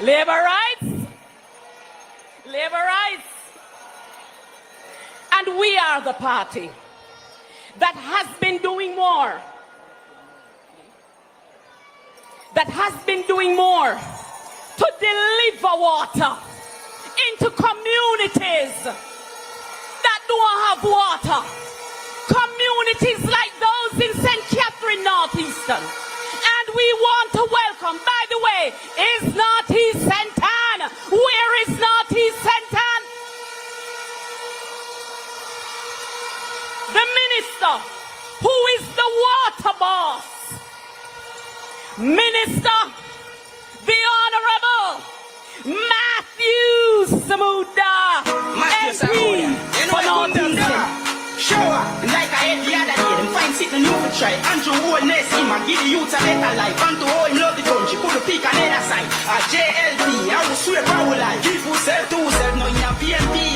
Labor rights. Labor rights. And we are the party that has been doing more. That has been doing more to deliver water into communities that don't have water. Communities like those in St. Catherine, Northeastern. And we want to welcome, by the way, is Northeast St. Ann? Where is Northeast St. Ann? The minister, who is the water boss. Minister, the Honorable Matthew Samuda, MP for Northeastern. Shower, like I had the other day, them find sitting new for try. Andrew Holness, him and give the youth a better life. And to how him love the country, put the peak on the other side. JLP, I will swear power life. Give yourself to yourself, no in a PMP.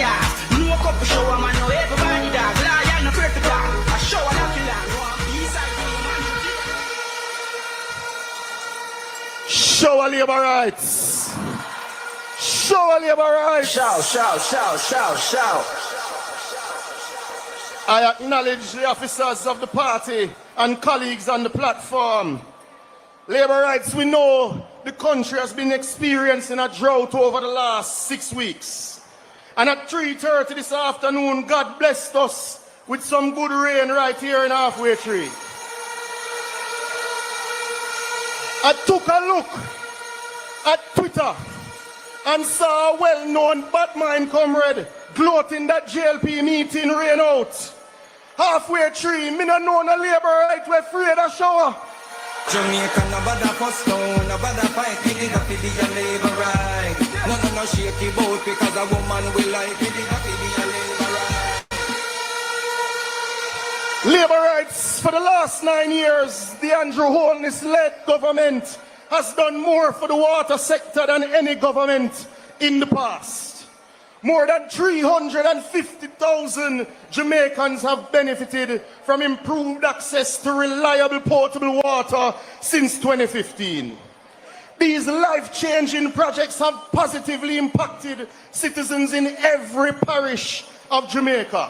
No couple shower, man, no everybody dog. Lion, no perfect dog. A shower like you land. No peace, I do, man. Shower labor rights. Shower labor rights. Shout, shout, shout, shout, shout. I acknowledge the officers of the party and colleagues on the platform. Labor rights, we know the country has been experiencing a drought over the last 6 weeks. And at 3:30 this afternoon, God blessed us with some good rain right here in Halfway Tree. I took a look at Twitter and saw a well-known Batman comrade gloating that JLP meeting rain out. Halfway Tree, me no know no labor right, we're afraid of shower. Jamaican, no bother for stone, no bother fight, pick it up, it is a labor right. No, shaky boat, because a woman will like it, it is a labor right. Labor rights, for the last 9 years, the Andrew Holness-led government has done more for the water sector than any government in the past. More than 350,000 Jamaicans have benefited from improved access to reliable potable water since 2015. These life-changing projects have positively impacted citizens in every parish of Jamaica.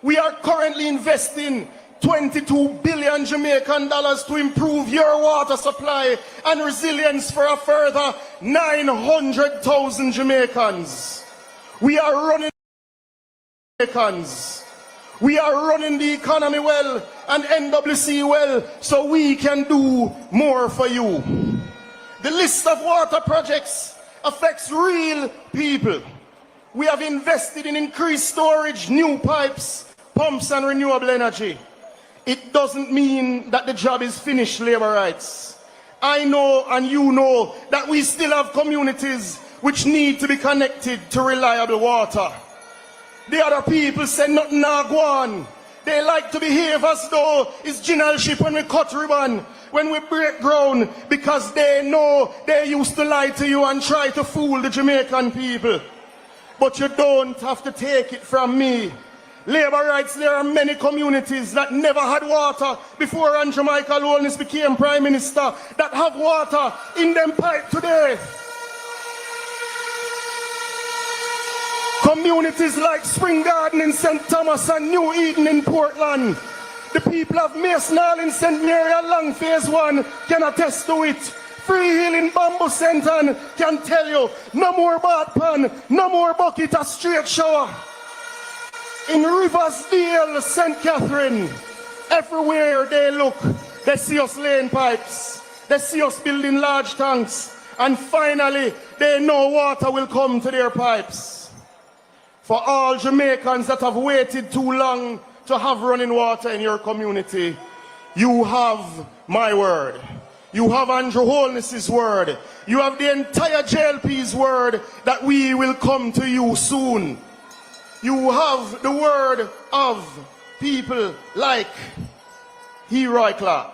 We are currently investing 22 billion Jamaican dollars to improve your water supply and resilience for a further 900,000 Jamaicans. We are running Jamaicans. We are running the economy well and NWC well, so we can do more for you. The list of water projects affects real people. We have invested in increased storage, new pipes, pumps and renewable energy. It doesn't mean that the job is finished, labor rights. I know and you know that we still have communities which need to be connected to reliable water. The other people say nothing nah go on. They like to behave as though it's generalship when we cut ribbon, when we break ground, because they know they used to lie to you and try to fool the Jamaican people. But you don't have to take it from me. Labor rights, there are many communities that never had water before Jamaica Labour Party became Prime Minister that have water in them pipe today. Communities like Spring Garden in St. Thomas and New Eden in Portland. The people of Mason Hall in St. Mary and Long Phase 1 can attest to it. Free Hill in Bamboo Center can tell you, no more bath pan, no more bucket, a straight shower. In Riversdale, St. Catherine, everywhere they look, they see us laying pipes, they see us building large tanks, and finally, they know water will come to their pipes. For all Jamaicans that have waited too long to have running water in your community, you have my word. You have Andrew Holness's word. You have the entire JLP's word that we will come to you soon. You have the word of people like Heroy Clark.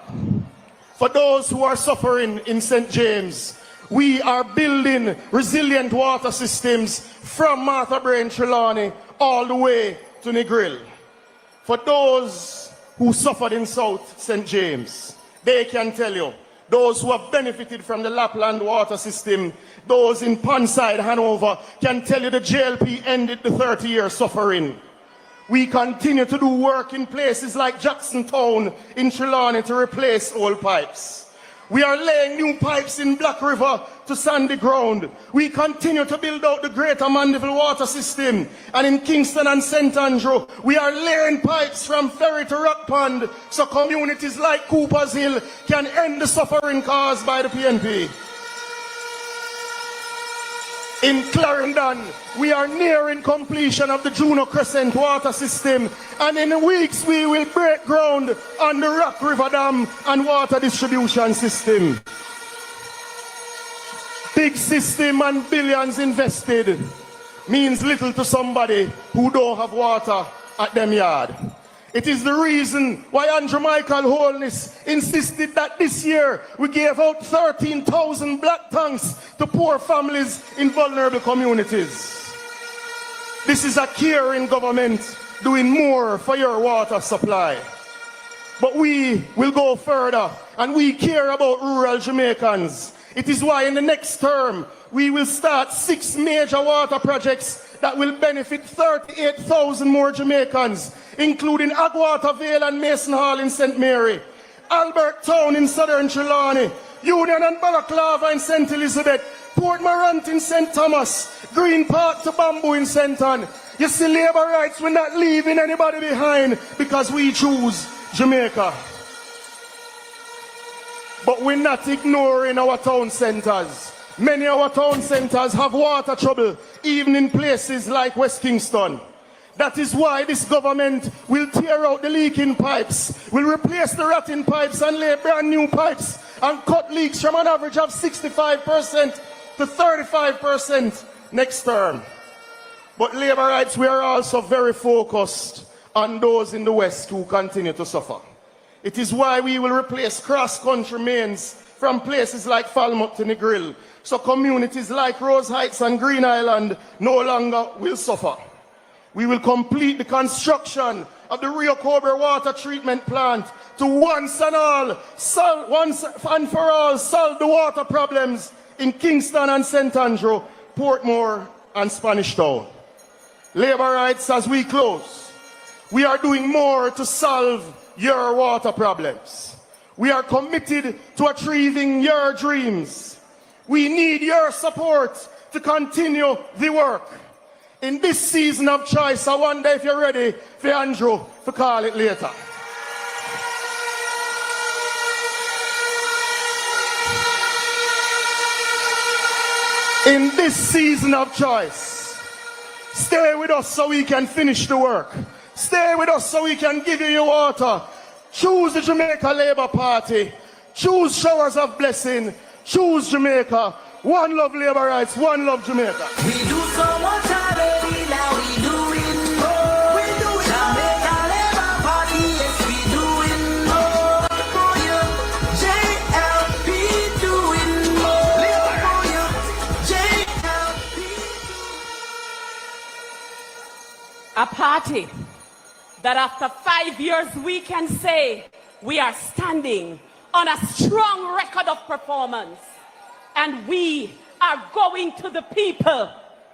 For those who are suffering in St. James, we are building resilient water systems from Martha Brain Trelawney all the way to Negril. For those who suffered in South St. James, they can tell you those who have benefited from the Lapland water system, those in Ponside, Hanover, can tell you the JLP ended the 30-year suffering. We continue to do work in places like Jacksontown in Trelawney to replace old pipes. We are laying new pipes in Black River to sandy ground. We continue to build out the Greater Mandeville water system. And in Kingston and St. Andrew, we are laying pipes from Ferry to Rock Pond so communities like Cooper's Hill can end the suffering caused by the PNP. In Clarendon, we are nearing completion of the Juno Crescent water system, and in weeks we will break ground on the Rock River Dam and water distribution system. Big system and billions invested means little to somebody who don't have water at them yard. It is the reason why Andrew Michael Holness insisted that this year we gave out 13,000 black tanks to poor families in vulnerable communities. This is a caring government doing more for your water supply. But we will go further, and we care about rural Jamaicans. It is why in the next term we will start 6 major water projects that will benefit 38,000 more Jamaicans, including Agwater Vale and Mason Hall in St. Mary, Albert Town in Southern Trelawney, Union and Balaclava in St. Elizabeth, Port Morant in St. Thomas, Green Park to Bamboo in St. Ann. You see, labor rights, we're not leaving anybody behind because we choose Jamaica. But we're not ignoring our town centers. Many of our town centers have water trouble, even in places like West Kingston. That is why this government will tear out the leaking pipes, will replace the rotting pipes and lay brand new pipes and cut leaks from an average of 65% to 35% next term. But labor rights, we are also very focused on those in the West who continue to suffer. It is why we will replace cross-country mains from places like Falmouth to Negril, so communities like Rose Heights and Green Island no longer will suffer. We will complete the construction of the Rio Cobre water treatment plant to once and for all solve the water problems in Kingston and St. Andrew, Portmore and Spanish Town. Labor rights, as we close, we are doing more to solve your water problems. We are committed to achieving your dreams. We need your support to continue the work. In this season of choice, I wonder if you're ready for Andrew to call it later. In this season of choice, stay with us so we can finish the work. Stay with us so we can give you your water. Choose the Jamaica Labour Party. Choose showers of blessing. Choose Jamaica. One love labor rights. One love Jamaica. We do so much already, now we doing more. We do it. Jamaica Labour Party, yes, we doing more for you. JLP doing more for you. JLP. A party that after 5 years we can say we are standing on a strong record of performance, and we are going to the people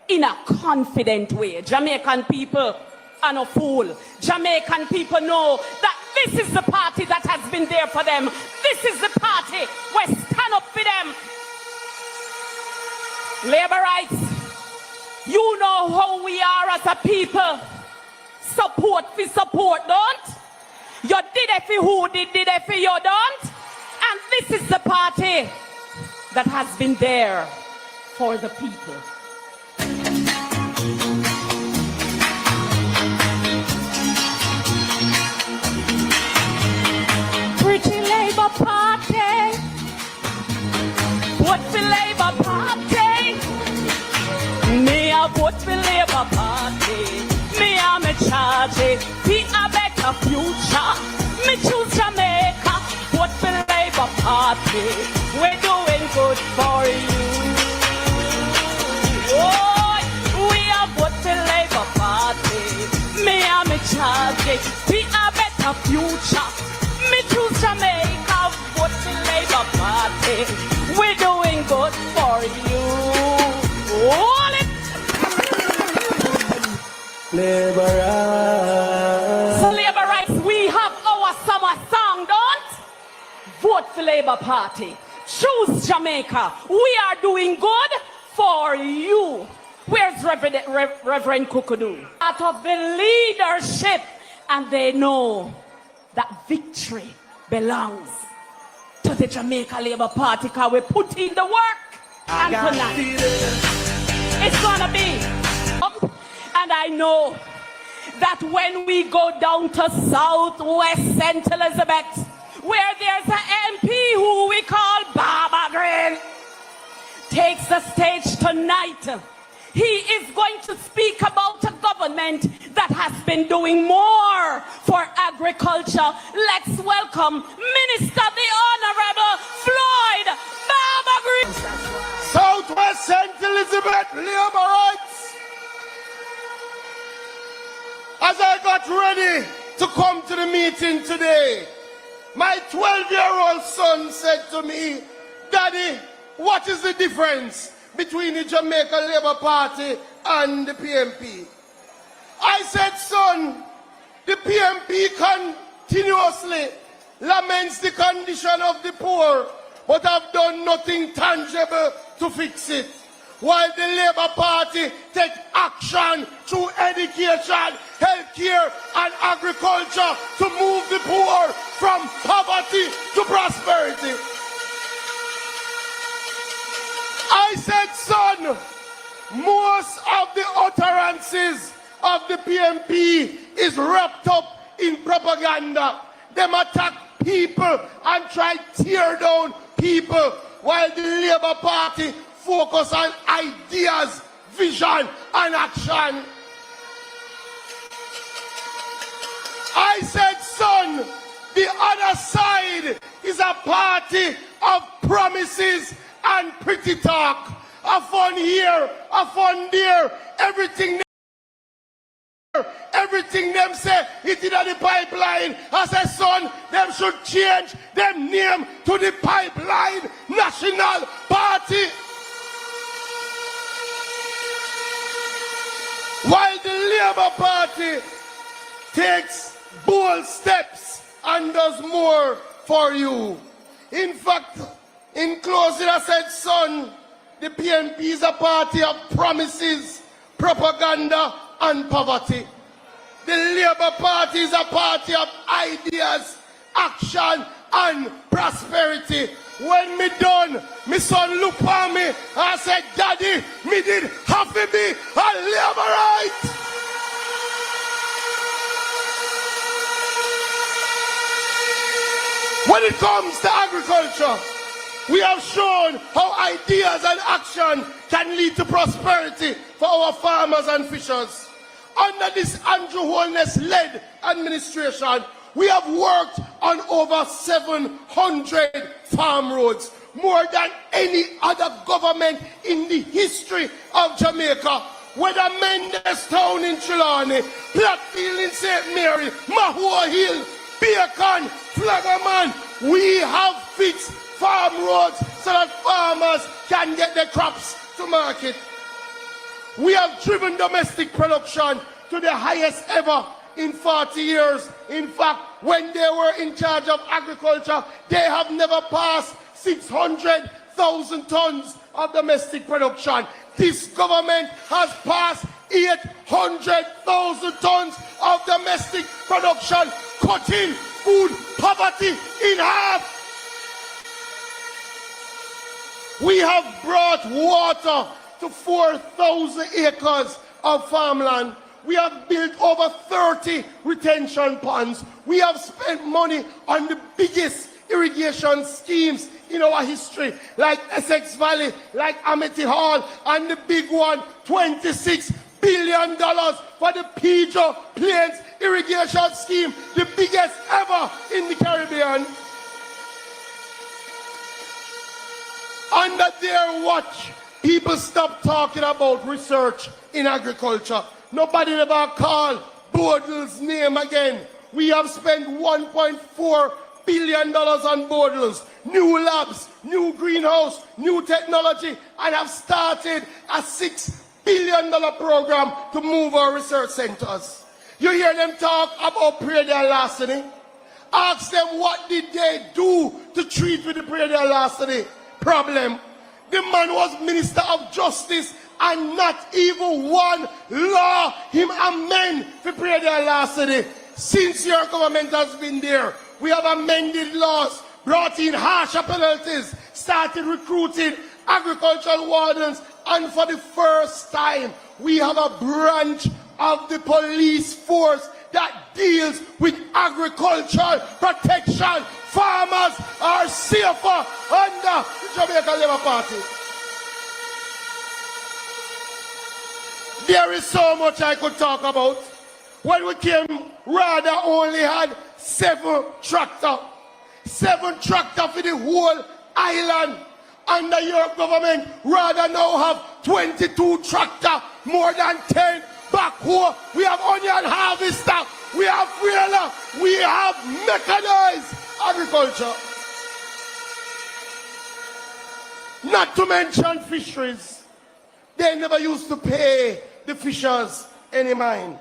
in a confident way. Jamaican people are no fool. Jamaican people know that this is the party that has been there for them. This is the party where stand up for them. Labor rights, you know how we are as a people. Support for support, don't? You did it for who did it for you, don't? And this is the party that has been there for the people. Pretty Labour Party, vote for Labour Party. Me a vote for Labour Party. Me a me charge it. Be a better future. Me choose Jamaica. Vote for Labour Party. We're doing good for you. Oh, we are vote for Labour Party. Me a me charge it. Be a better future. Me choose Jamaica. Vote for Labour Party. Party. We're doing good for you. Hold it. Labor rights. So labor rights, we have our summer song, don't? Vote for Labour Party. Choose Jamaica. We are doing good for you. Where's Reverend Kukudu? Out of the leadership, and they know that victory belongs to the Jamaica Labour Party because we put in the work. And tonight, it's gonna be up. And I know that when we go down to Southwest St. Elizabeth, where there's an MP who we call Baba Green, takes the stage tonight. He is going to speak about a government that has been doing more for agriculture. Let's welcome Minister the Honorable Floyd Baba Green. Southwest St. Elizabeth Labour Rights. As I got ready to come to the meeting today, my 12-year-old son said to me, "Daddy, what is the difference between the Jamaica Labour Party and the PMP?" I said, "Son, the PMP continuously laments the condition of the poor, but have done nothing tangible to fix it. While the Labour Party take action through education, healthcare and agriculture to move the poor from poverty to prosperity." I said, "Son, most of the utterances of the PMP is wrapped up in propaganda. Them attack people and try to tear down people, while the Labour Party focus on ideas, vision and action." I said, "Son, the other side is a party of promises and pretty talk. A fun here, a fun there, everything them say, it is in the pipeline." I said, "Son, them should change them name to the Pipeline National Party." While the Labour Party takes bold steps and does more for you. In fact, in closing, I said, "Son, the PNP is a party of promises, propaganda, and poverty. The Labour Party is a party of ideas, action, and prosperity." When me done, my son looked at me and said, "Daddy, me did have to be a Labourite." When it comes to agriculture, we have shown how ideas and action can lead to prosperity for our farmers and fishers. Under this Andrew Holness-led administration, we have worked on over 700 farm roads, more than any other government in the history of Jamaica. Whether Mendestown in Trelawney, Plattfield in St. Mary, Mahua Hill, Bacon, Flaggerman, we have fixed farm roads so that farmers can get their crops to market. We have driven domestic production to the highest ever in 40 years. In fact, when they were in charge of agriculture, they have never passed 600,000 tons of domestic production. This government has passed 800,000 tons of domestic production, cutting food poverty in half. We have brought water to 4,000 acres of farmland. We have built over 30 retention ponds. We have spent money on the biggest irrigation schemes in our history, like Essex Valley, like Amity Hall, and the big one, $26 billion for the Pedro Plains irrigation scheme, the biggest ever in the Caribbean. Under their watch, people stopped talking about research in agriculture. Nobody ever called Bodle's name again. We have spent $1.4 billion on Bodle's. new labs, new greenhouse, new technology, and have started a $6 billion program to move our research centers. You hear them talk about prayer their larceny? Ask them what did they do to treat with the prayer their larceny problem. The man was Minister of Justice and not even one law him amend for prayer their larceny. Since your government has been there, we have amended laws, brought in harsher penalties, started recruiting agricultural wardens, and for the first time, we have a branch of the police force that deals with agricultural protection. Farmers are safer under the Jamaica Labour Party. There is so much I could talk about. When we came, rather only had 7 tractors. 7 tractors for the whole island. Under your government, rather now have 22 tractors, more than 10 backhoe. We have onion harvester, we have trailer, we have mechanized agriculture. Not to mention fisheries. They never used to pay the fishers any mind.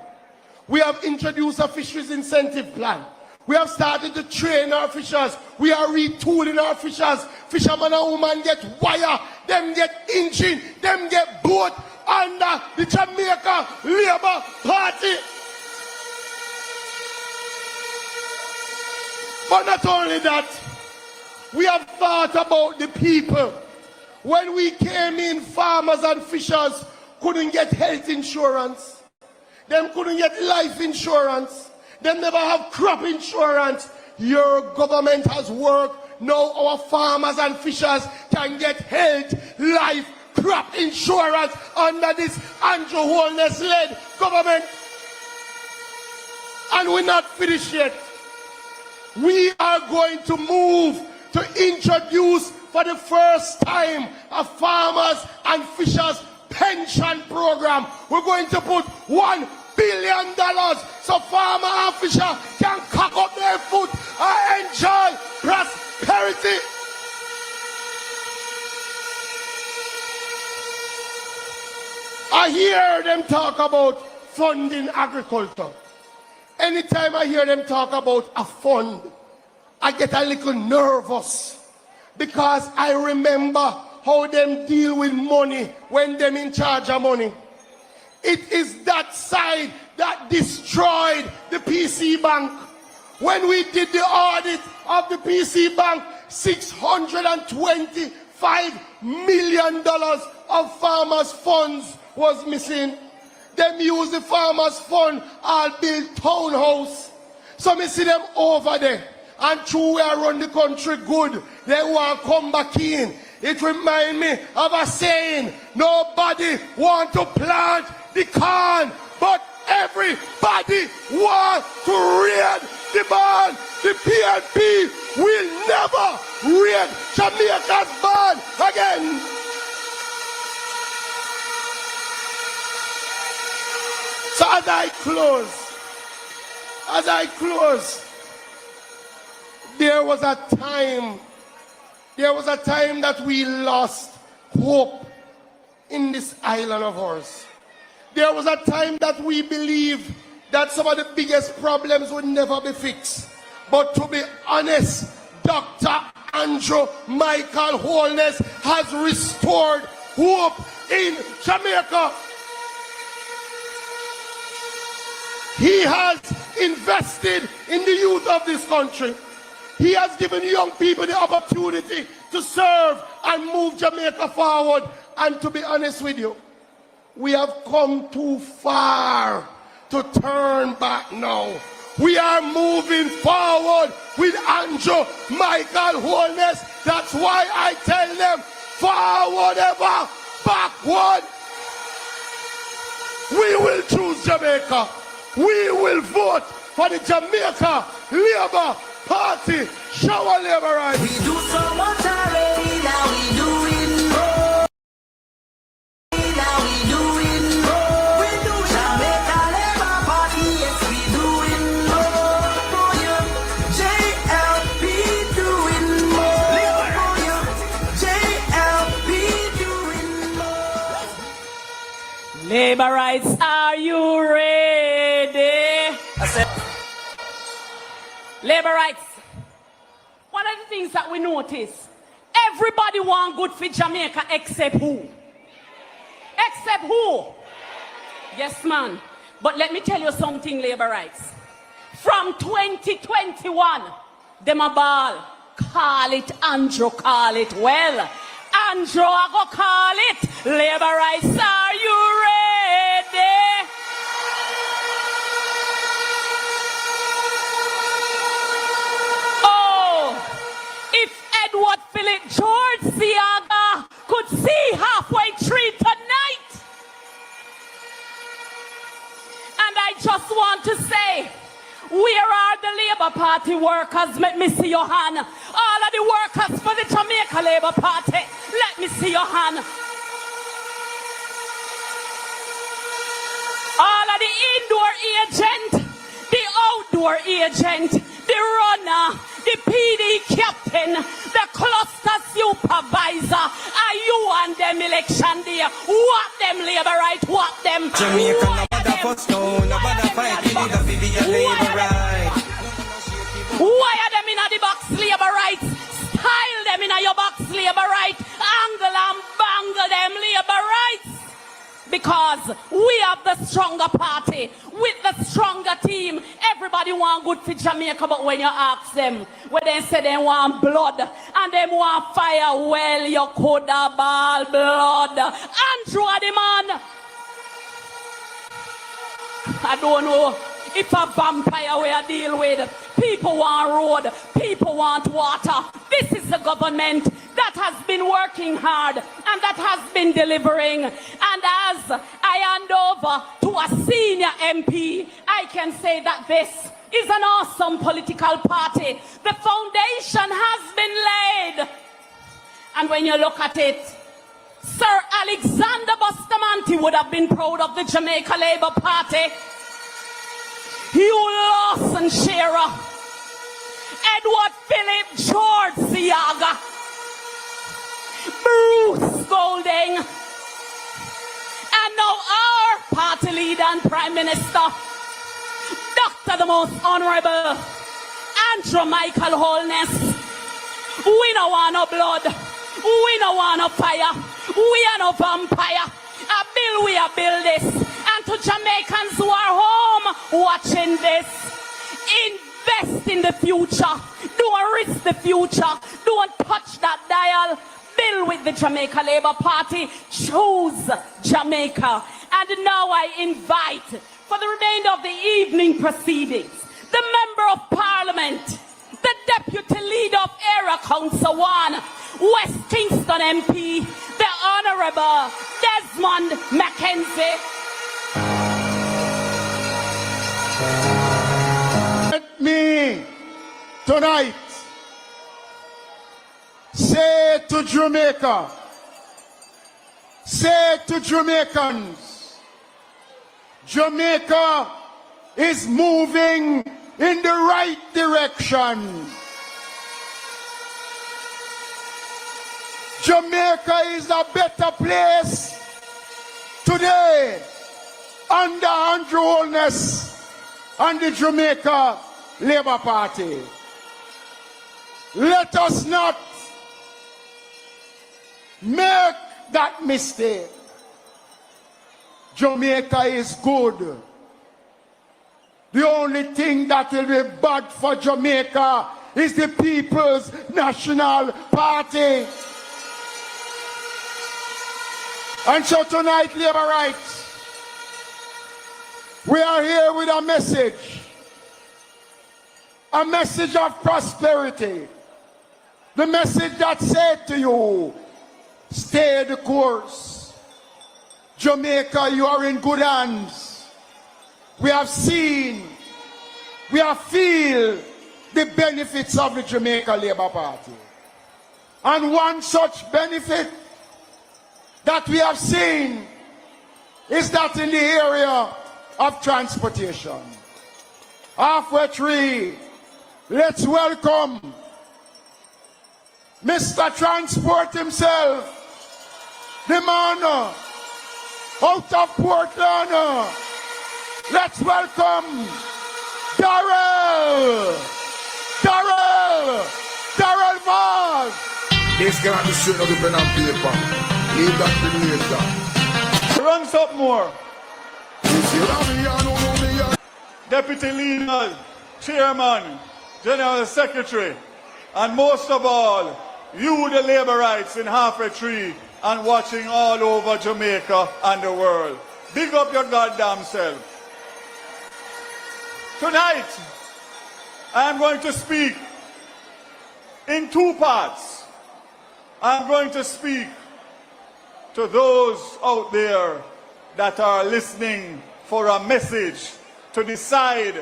We have introduced a fisheries incentive plan. We have started to train our fishers. We are retooling our fishers. Fishermen and women get wire, them get engine, them get boat under the Jamaica Labour Party. But not only that, we have thought about the people. When we came in, farmers and fishers couldn't get health insurance. Them couldn't get life insurance. They never have crop insurance. Your government has worked. Now our farmers and fishers can get health, life, crop insurance under this Andrew Holness-led government. And we're not finished yet. We are going to move to introduce for the first time a farmers and fishers pension program. We're going to put $1 billion so farmer and fisher can cock up their foot and enjoy prosperity. I hear them talk about funding agriculture. Anytime I hear them talk about a fund, I get a little nervous because I remember how them deal with money when them in charge of money. It is that side that destroyed the PC Bank. When we did the audit of the PC Bank, $625 million of farmers' funds was missing. Them use the farmers' fund all build townhouse. So me see them over there. And through where I run the country good, they want to come back in. It reminds me of a saying, nobody want to plant the corn, but everybody want to raid the barn. The PNP will never raid Jamaica's barn again. So as I close, there was a time that we lost hope in this island of ours. There was a time that we believed that some of the biggest problems would never be fixed. But to be honest, Dr. Andrew Michael Holness has restored hope in Jamaica. He has invested in the youth of this country. He has given young people the opportunity to serve and move Jamaica forward. And to be honest with you, we have come too far to turn back now. We are moving forward with Andrew Michael Holness. That's why I tell them, forward ever, backward. We will choose Jamaica. We will vote for the Jamaica Labour Party. Shower labor rights. We do so much already, now we doing more. Now we doing more. We do Jamaica Labour Party, yes we doing more. For you, JLP doing more. Labor rights, are you ready? Labor rights. One of the things that we notice, everybody want good for Jamaica except who? Except who? Yes, man. But let me tell you something, labor rights. From 2021, them a ball. Call it, Andrew, call it. Well, Andrew, I go call it. Labor rights, are you ready? Oh, if Edward Philip George Siaga could see halfway through tonight. And I just want to say, where are the Labour Party workers? Let me see your hand. All of the workers for the Jamaica Labour Party. Let me see your hand. All of the indoor agent, the outdoor agent, the runner, the PD captain, the cluster supervisor. Are you on them election day? What them labor right? What them? Jamaica, no bother for stone, no bother fight, you need a Vivian labor right. Why are them in the box labor rights? Style them in your box labor right. Angle and bangle them labor rights. Because we have the stronger party with the stronger team. Everybody want good for Jamaica, but when you ask them, when they say they want blood and they want fire, well, you could have ball blood. Andrew the man. I don't know if a vampire we are deal with. People want road, people want water. This is the government that has been working hard and that has been delivering. And as I hand over to a senior MP, I can say that this is an awesome political party. The foundation has been laid. And when you look at it, Sir Alexander Bustamante would have been proud of the Jamaica Labour Party. Hugh Lawson Shearer, Edward Philip George Siaga, Bruce Golding, and now our party leader and Prime Minister, Dr. the Most Honorable Andrew Michael Holness. We don't want no blood, we don't want no fire, we are no vampire. A bill we a build this. And to Jamaicans who are home watching this, invest in the future. Don't risk the future. Don't touch that dial. Bill with the Jamaica Labour Party. Choose Jamaica. And now I invite, for the remainder of the evening proceedings, the Member of Parliament, the Deputy Leader of Area Council 1, West Kingston MP, the Honourable Desmond Mackenzie. Let me tonight say to Jamaica, say to Jamaicans, Jamaica is moving in the right direction. Jamaica is a better place today under Andrew Holness and the Jamaica Labour Party. Let us not make that mistake. Jamaica is good. The only thing that will be bad for Jamaica is the People's National Party. And so tonight, Labour Rights, we are here with a message of prosperity. The message that said to you, stay the course. Jamaica, you are in good hands. We have seen, we have feel the benefits of the Jamaica Labour Party. And one such benefit that we have seen is that in the area of transportation. Halfway through, let's welcome Mr. Transport himself, the man out of Portland, let's welcome Darrell Mars. This cannot be straight out of pen and paper. Leave that to later. Run something more. This year, Deputy Leader, Chairman, General Secretary, and most of all, you the laborites in half a tree and watching all over Jamaica and the world. Big up your goddamn self. Tonight, I am going to speak in two parts. I'm going to speak to those out there that are listening for a message to decide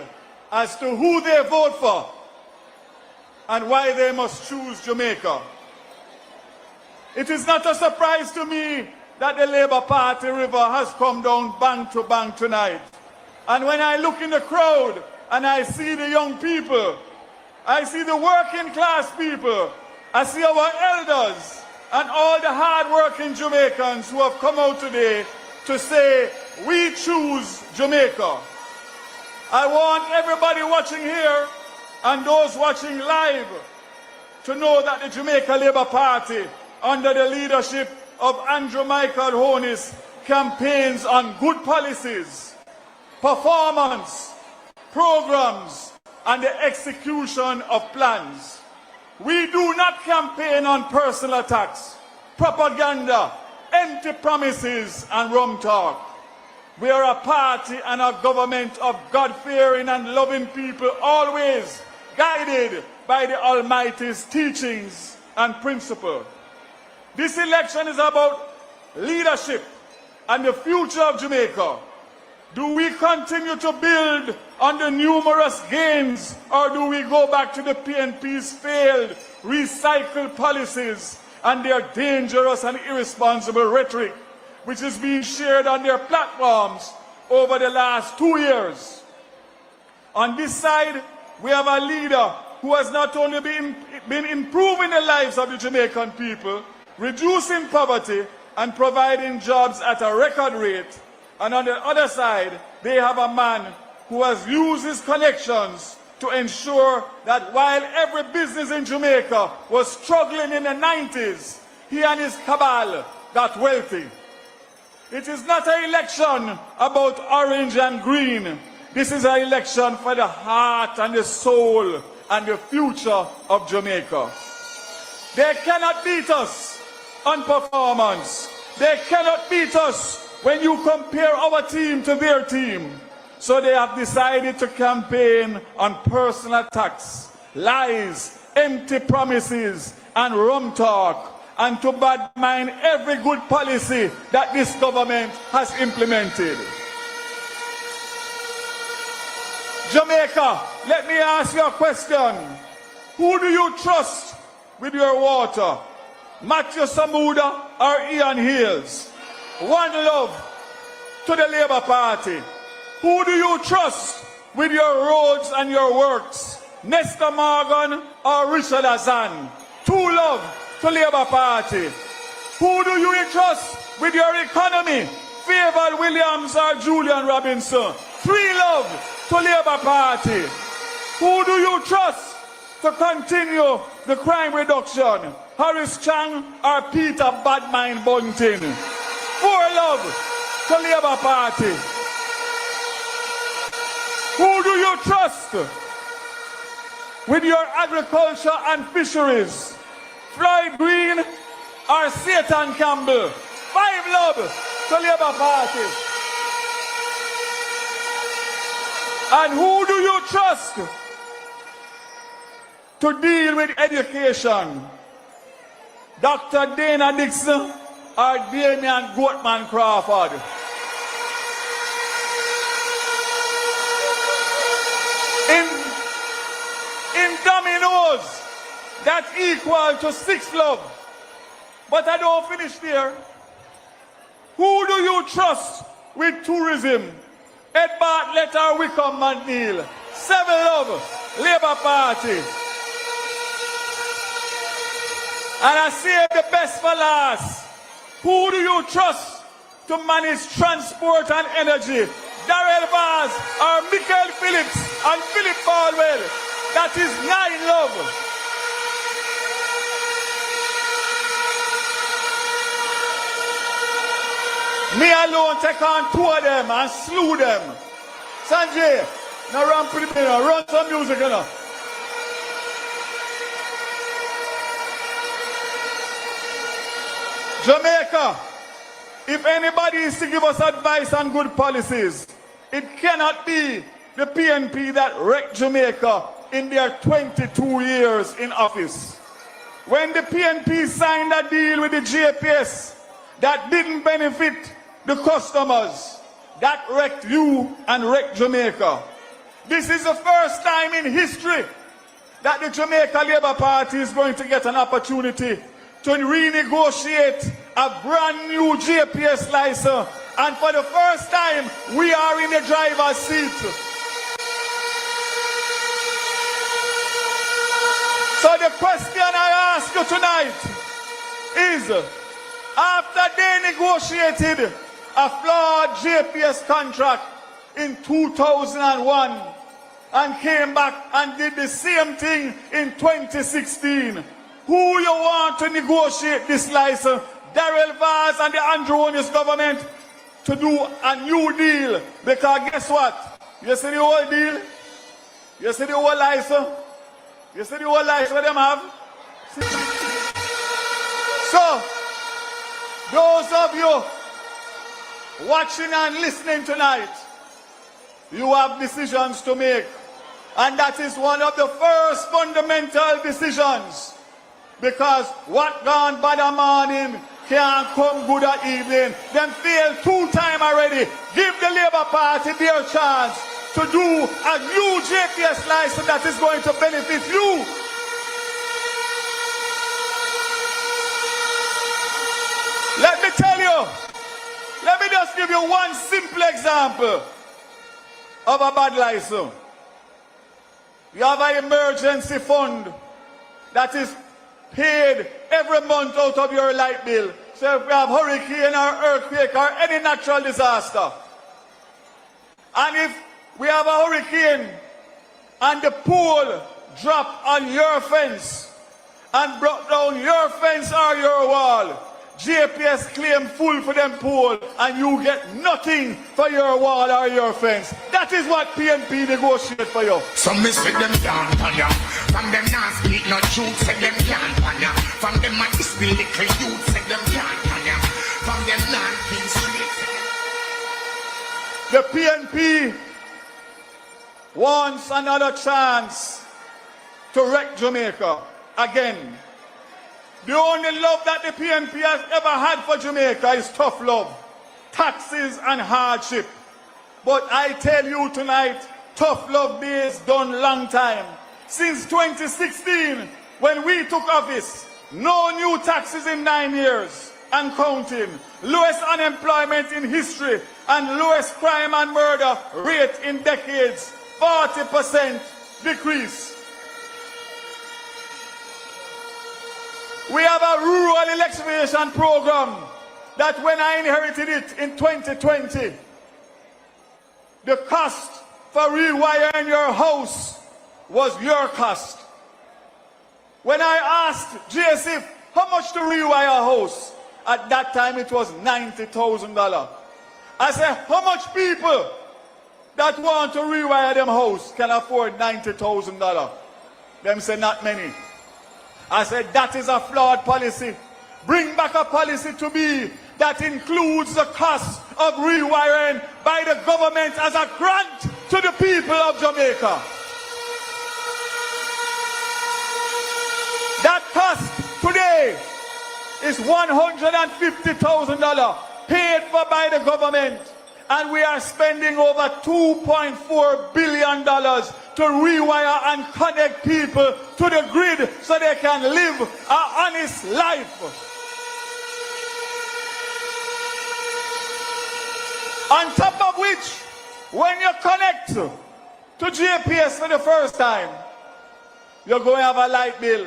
as to who they vote for and why they must choose Jamaica. It is not a surprise to me that the Labour Party river has come down bank to bank tonight. And when I look in the crowd and I see the young people, I see the working class people, I see our elders and all the hard-working Jamaicans who have come out today to say, we choose Jamaica. I want everybody watching here and those watching live to know that the Jamaica Labour Party, under the leadership of Andrew Michael Holness, campaigns on good policies, performance, programs, and the execution of plans. We do not campaign on personal attacks, propaganda, empty promises, and rum talk. We are a party and a government of God-fearing and loving people, always guided by the Almighty's teachings and principle. This election is about leadership and the future of Jamaica. Do we continue to build on the numerous gains, or do we go back to the PNP's failed, recycled policies and their dangerous and irresponsible rhetoric, which is being shared on their platforms over the last 2 years? On this side, we have a leader who has not only been improving the lives of the Jamaican people, reducing poverty and providing jobs at a record rate. And on the other side, they have a man who has used his connections to ensure that while every business in Jamaica was struggling in the 90s, he and his cabal got wealthy. It is not an election about orange and green. This is an election for the heart and the soul and the future of Jamaica. They cannot beat us on performance. They cannot beat us when you compare our team to their team. So they have decided to campaign on personal attacks, lies, empty promises, and rum talk, and to badmine every good policy that this government has implemented. Jamaica, let me ask you a question. Who do you trust with your water? Matthew Samuda or Ian Hills? One love to the Labour Party. Who do you trust with your roads and your works? Nestor Morgan or Richard Hassan? Two love to Labour Party. Who do you entrust with your economy? Favour Williams or Julian Robinson? Three love to Labour Party. Who do you trust to continue the crime reduction? Harris Chang or Peter Badmine Bunting? Four love to Labour Party. Who do you trust with your agriculture and fisheries? Floyd Green or Satan Campbell? Five love to Labour Party. And who do you trust to deal with education? Dr. Dana Dixon or Damian Goatman Crawford? In dominoes, that's equal to 6 love. But I don't finish there. Who do you trust with tourism? Ed Bartlett or Wickham McNeil? 7 love, Labour Party. And I say the best for last. Who do you trust to manage transport and energy. Darrell Vaz or Michael Phillips and Philip Baldwell. That is 9 Love. Me alone take on 2 of them and slew them. Sanjay, now run pretty bit, run some music, you know. Jamaica, if anybody is to give us advice on good policies, it cannot be the PNP that wrecked Jamaica in their 22 years in office. When the PNP signed a deal with the JPS that didn't benefit the customers, that wrecked you and wrecked Jamaica. This is the first time in history that the Jamaica Labour Party is going to get an opportunity to renegotiate a brand new JPS license, and for the first time we are in the driver's seat. So the question I ask you tonight is, after they negotiated a flawed JPS contract in 2001 and came back and did the same thing in 2016, who you want to negotiate this license? Darrell Vaz and the Andrew Holness government to do a new deal? Because guess what? You see the whole deal? You see the whole license? You see the whole license what them have? So, those of you watching and listening tonight, you have decisions to make. And that is one of the first fundamental decisions. Because what gone by the morning can't come good at evening. Them failed 2 times already. Give the Labour Party their chance to do a new JPS license that is going to benefit you. Let me tell you, let me just give you one simple example of a bad license. You have an emergency fund that is paid every month out of your light bill. So if we have hurricane or earthquake or any natural disaster, and if we have a hurricane and the pole drop on your fence and broke down your fence or your wall, JPS claim full for them pole and you get nothing for your wall or your fence. That is what PNP negotiate for you. Some miss with them can't on ya. From them not speak no truth, say them can't on ya. From them might be little youth, say them can't on ya. From them not being straight, the PNP wants another chance to wreck Jamaica again. The only love that the PNP has ever had for Jamaica is tough love, taxes and hardship. But I tell you tonight, tough love days done long time. Since 2016, when we took office, no new taxes in 9 years and counting, lowest unemployment in history and lowest crime and murder rate in decades, 40% decrease. We have a rural electrification program that when I inherited it in 2020, the cost for rewiring your house was your cost. When I asked JSF how much to rewire a house, at that time it was $90,000. I said, how much people that want to rewire them house can afford $90,000? Them say not many. I said, that is a flawed policy. Bring back a policy to me that includes the cost of rewiring by the government as a grant to the people of Jamaica. That cost today is $150,000 paid for by the government. And we are spending over $2.4 billion to rewire and connect people to the grid so they can live an honest life. On top of which, when you connect to JPS for the first time, you're going to have a light bill.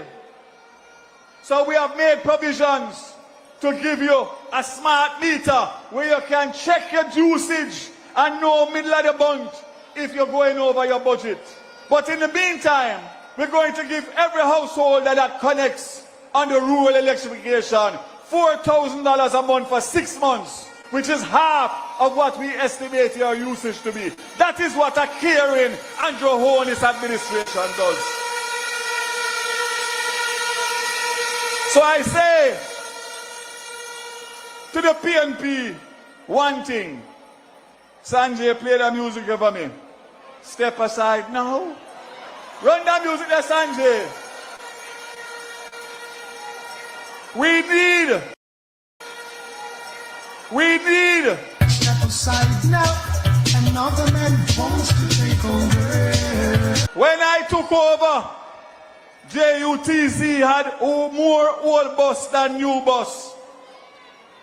So we have made provisions to give you a smart meter where you can check your usage and know middle of the bunch if you're going over your budget. But in the meantime, we're going to give every household that connects on the rural electrification $4,000 a month for 6 months, which is half of what we estimate your usage to be. That is what a caring Andrew Holness administration does. So I say to the PNP one thing. Sanjay, play the music for me. Step aside now. Run the music there, Sanjay. We need. Step aside now. Another man wants to take over. When I took over, JUTC had more old bus than new bus.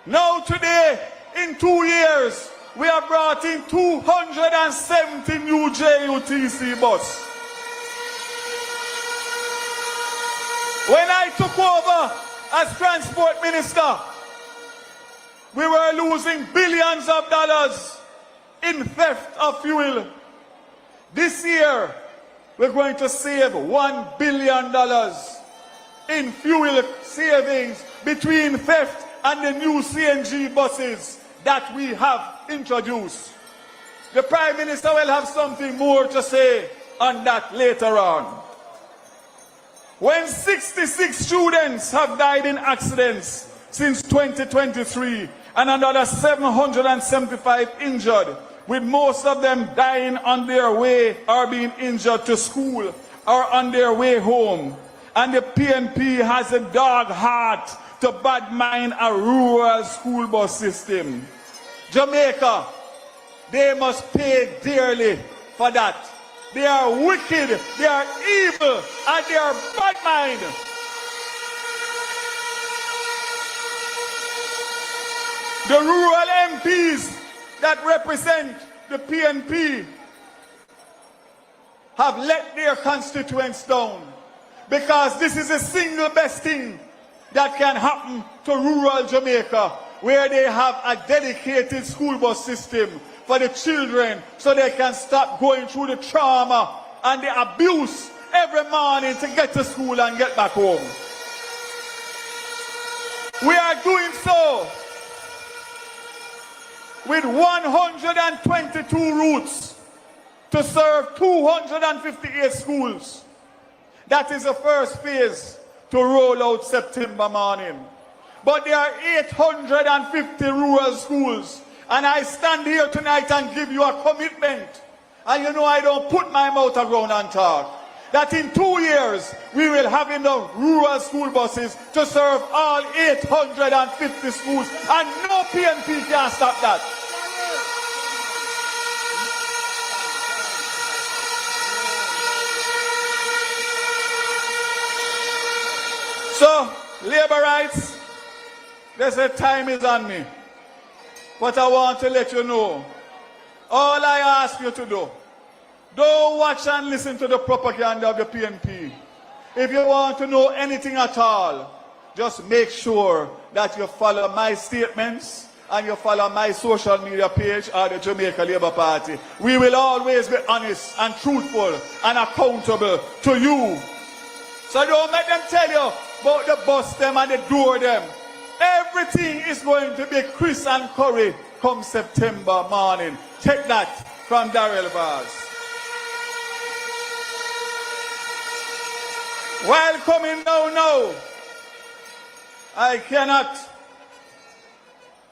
Now today, in 2 years, we have brought in 270 new JUTC bus. When I took over as transport minister, we were losing billions of dollars in theft of fuel. This year, we're going to save $1 billion in fuel savings between theft and the new CNG buses that we have introduced. The Prime Minister will have something more to say on that later on. When 66 students have died in accidents since 2023 and another 775 injured, with most of them dying on their way or being injured to school or on their way home, and the PNP has a dog heart to badmine a rural school bus system. Jamaica, they must pay dearly for that. They are wicked, they are evil, and they are bad mind. The rural MPs that represent the PNP have let their constituents down, because this is the single best thing that can happen to rural Jamaica, where they have a dedicated school bus system for the children so they can stop going through the trauma and the abuse every morning to get to school and get back home. We are doing so with 122 routes to serve 258 schools. That is the first phase to roll out September morning. But there are 850 rural schools, and I stand here tonight and give you a commitment, and you know I don't put my mouth around and talk, that in 2 years we will have enough rural school buses to serve all 850 schools, and no PNP can stop that. So, labor rights, they say time is on me. But I want to let you know, all I ask you to do, don't watch and listen to the propaganda of the PNP. If you want to know anything at all, just make sure that you follow my statements and you follow my social media page or the Jamaica Labour Party. We will always be honest and truthful and accountable to you. So don't let them tell you about the bus them and the door them. Everything is going to be crisp and curry come September morning. Take that from Darrell Vaz. While coming down now, I cannot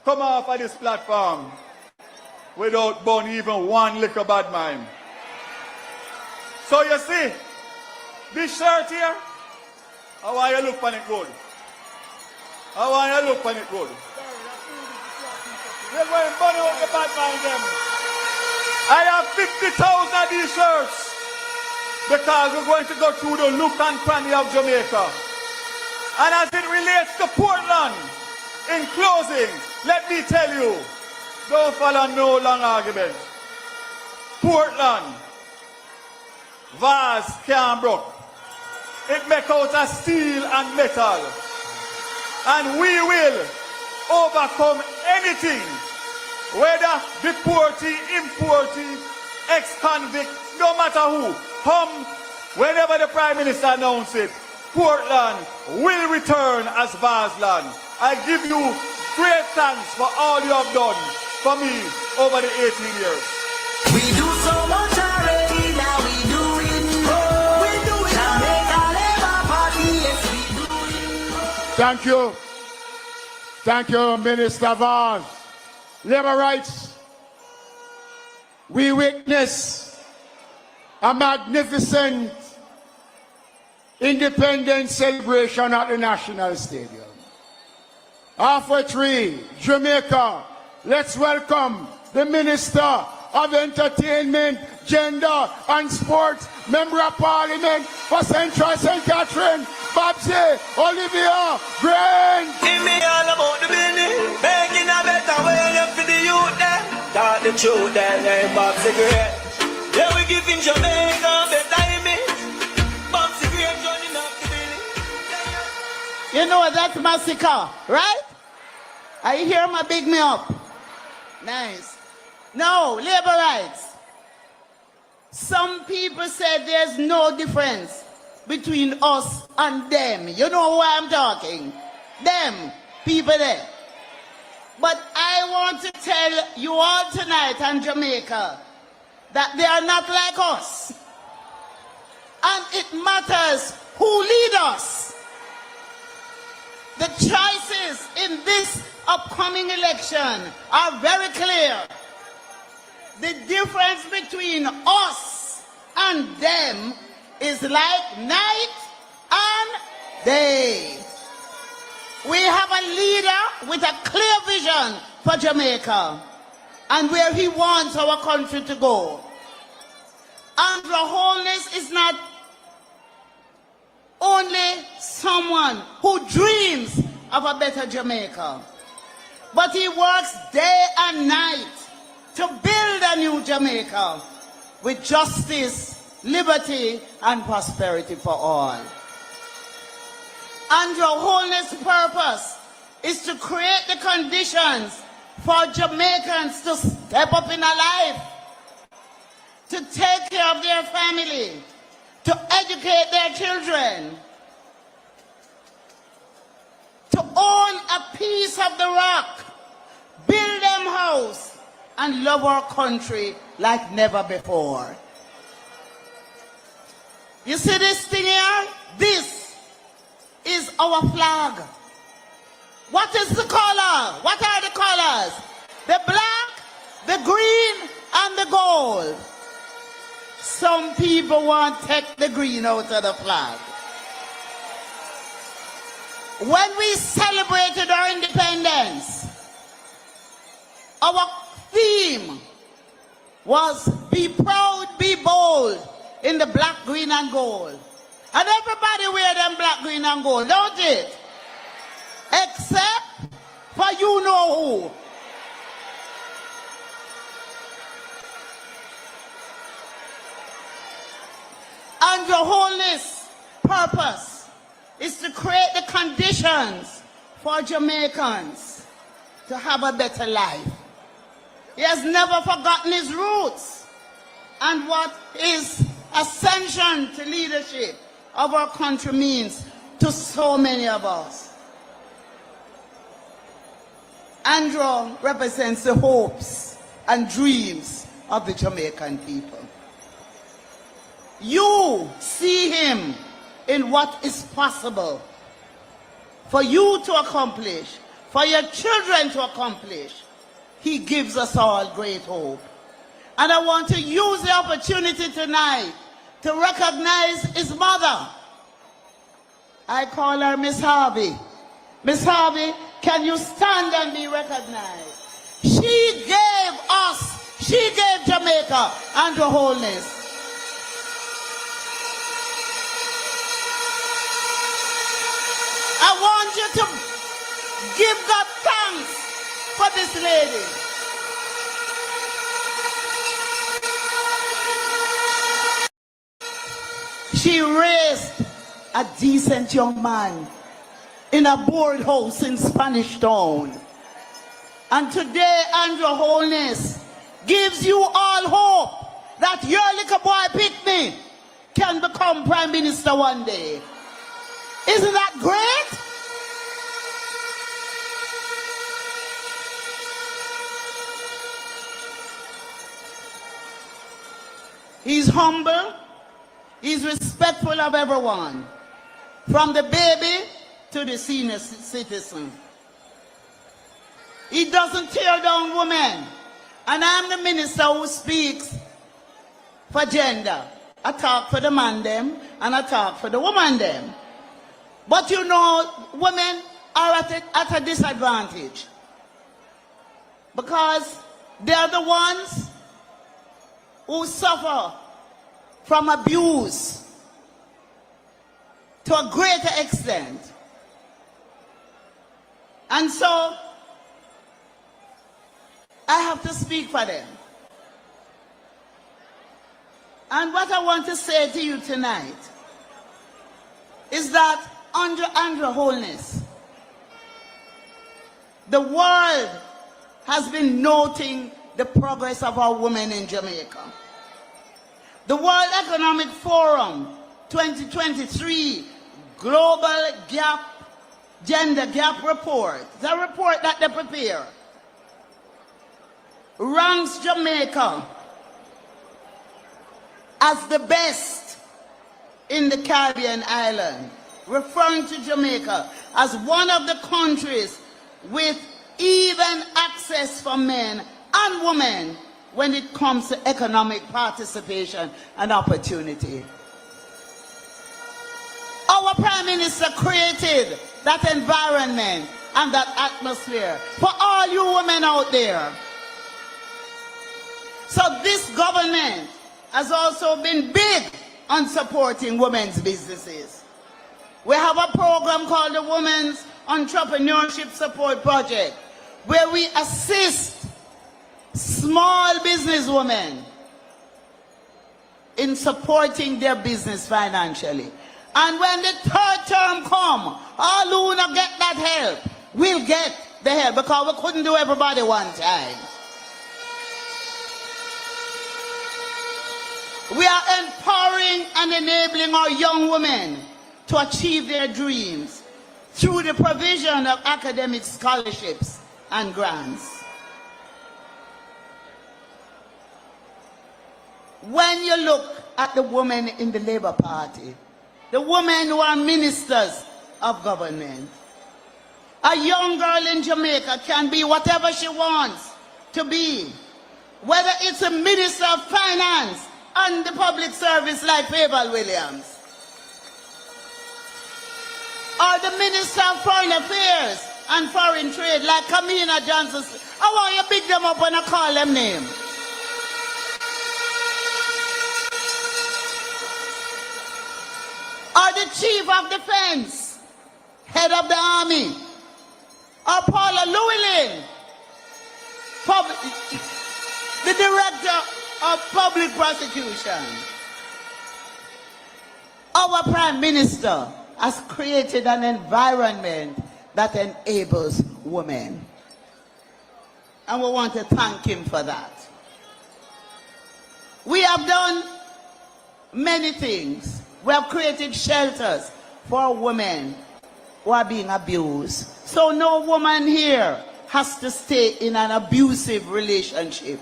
come off of this platform without burning even one little bad mind. So you see, this shirt here, how want you look on it good? How want you look on it good? We're going to burn out the bad mind them. I have 50,000 of these shirts because we're going to go through the look and cranny of Jamaica. And as it relates to Portland, in closing, let me tell you, don't follow no long argument. Portland, vase can't broke. It make out of steel and metal. And we will overcome anything, whether deportee, importee, ex-convict, no matter who, come whenever the Prime Minister announces it, Portland will return as Varsland. I give you great thanks for all you have done for me over the 18 years. We do so much already, now we doing more. We do it. Jamaica Labour Party, yes, we doing more. Thank you. Thank you, Minister Vaz. Labor rights. We witness a magnificent independence celebration at the National Stadium. Halfway through, Jamaica, let's welcome the Minister of Entertainment, Gender and Sports, Member of Parliament for Central St. Catherine, Babsy Olivia Grant. Give me all about the business, making a better way for the youth there. Talk the truth there, name Babsy Grant. Yeah, we giving Jamaica better image. Babsy Grant running up the building. You know that's massacre, right? I hear my big me up. Nice. No, labor rights. Some people say there's no difference between us and them. You know why I'm talking? Them, people there. But I want to tell you all tonight in Jamaica that they are not like us. And it matters who lead us. The choices in this upcoming election are very clear. The difference between us and them is like night and day. We have a leader with a clear vision for Jamaica and where he wants our country to go. And Holness is not only someone who dreams of a better Jamaica, but he works day and night to build a new Jamaica with justice, liberty, and prosperity for all. And Holness' purpose is to create the conditions for Jamaicans to step up in a life, to take care of their family, to educate their children, to own a piece of the rock, build them house, and love our country like never before. You see this thing here? This is our flag. What is the color? What are the colors? The black, the green, and the gold. Some people want to take the green out of the flag. When we celebrated our independence, our theme was be proud, be bold in the black, green, and gold. And everybody wear them black, green, and gold, don't it? Except for you know who. And your Holness purpose is to create the conditions for Jamaicans to have a better life. He has never forgotten his roots and what his ascension to leadership of our country means to so many of us. Andrew represents the hopes and dreams of the Jamaican people. You see him in what is possible for you to accomplish, for your children to accomplish. He gives us all great hope. And I want to use the opportunity tonight to recognize his mother. I call her Miss Harvey. Miss Harvey, can you stand and be recognized? She gave Jamaica and the Holness. I want you to give God thanks for this lady. She raised a decent young man in a board house in Spanish Town. And today, Andrew Holness gives you all hope that your little boy Pickney can become Prime Minister one day. Isn't that great? He's humble. He's respectful of everyone, from the baby to the senior citizen. He doesn't tear down women. And I'm the minister who speaks for gender. I talk for the man them, and I talk for the woman them. But you know, women are at a disadvantage, because they're the ones who suffer from abuse to a greater extent. And so, I have to speak for them. And what I want to say to you tonight is that under Holness, the world has been noting the progress of our women in Jamaica. The World Economic Forum 2023 Global Gender Gap Report, the report that they prepare, ranks Jamaica as the best in the Caribbean island, referring to Jamaica as one of the countries with even access for men and women when it comes to economic participation and opportunity. Our Prime Minister created that environment and that atmosphere for all you women out there. So this government has also been big on supporting women's businesses. We have a program called the Women's Entrepreneurship Support Project, where we assist small business women in supporting their business financially. And when the third term come, all who not get that help will get the help, because we couldn't do everybody one time. We are empowering and enabling our young women to achieve their dreams through the provision of academic scholarships and grants. When you look at the women in the Labour Party, the women who are ministers of government, a young girl in Jamaica can be whatever she wants to be, whether it's a minister of finance and the public service like Favour Williams, or the minister of foreign affairs and foreign trade like Kamina Johnson. I want you to pick them up when I call them names. Or the chief of defense, head of the army, or Paula Llewellyn, the director of public prosecution. Our Prime Minister has created an environment that enables women. And we want to thank him for that. We have done many things. We have created shelters for women who are being abused. So no woman here has to stay in an abusive relationship,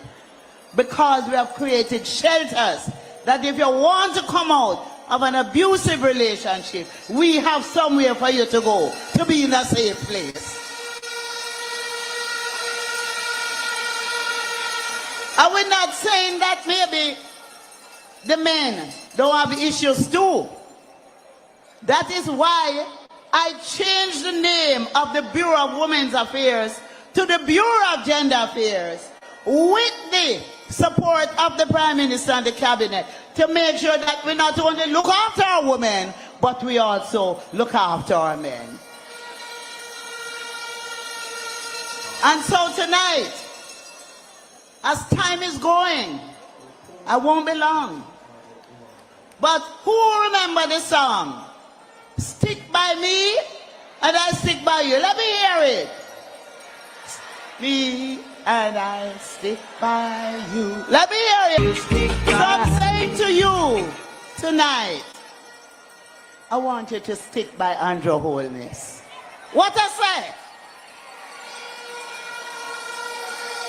because we have created shelters that if you want to come out of an abusive relationship, we have somewhere for you to go to be in a safe place. And we're not saying that maybe the men don't have issues too. That is why I changed the name of the Bureau of Women's Affairs to the Bureau of Gender Affairs, with the support of the Prime Minister and the Cabinet, to make sure that we not only look after our women, but we also look after our men. And so tonight, as time is going, I won't be long, but who remember the song? Stick by me and I stick by you. Let me hear it. me and I stick by you. Let me hear you. So I'm saying to you tonight, I want you to stick by Andrew Holness. What I say?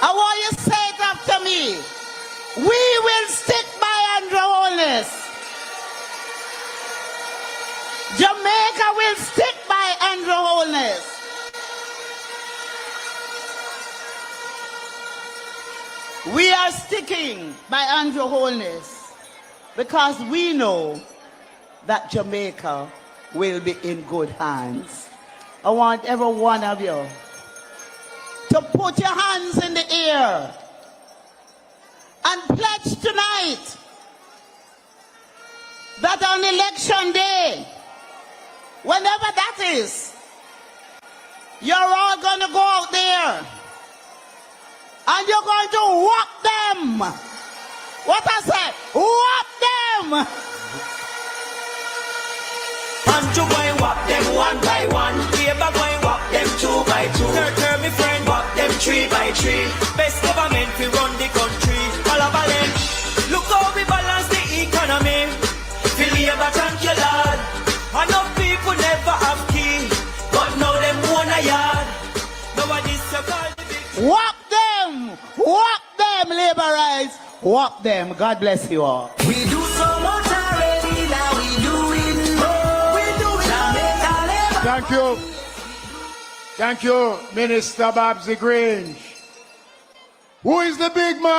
I want you to say it after me. We will stick by Andrew Holness. Jamaica will stick by Andrew Holness. We are sticking by Andrew Holness because we know that Jamaica will be in good hands. I want every one of you to put your hands in the air and pledge tonight that on election day, whenever that is, you're all going to go out there and you're going to whop them. What I say? Whop them. Andrew going whop them one by one. Labour going whop them two by two. Turn me friend whop them three by three. Best government we run the country. All of them. Look how we balance the economy. Feel Labour, thank you Lord. Enough people never have key, but now them own a yard. Nobody's so called the big. Whop them, Labour rights. Whop them. God bless you all. We do so much already, now we doing more. We doing Jamaica Labour. Thank you. Thank you, Minister Babsy Grange. Who is the big man?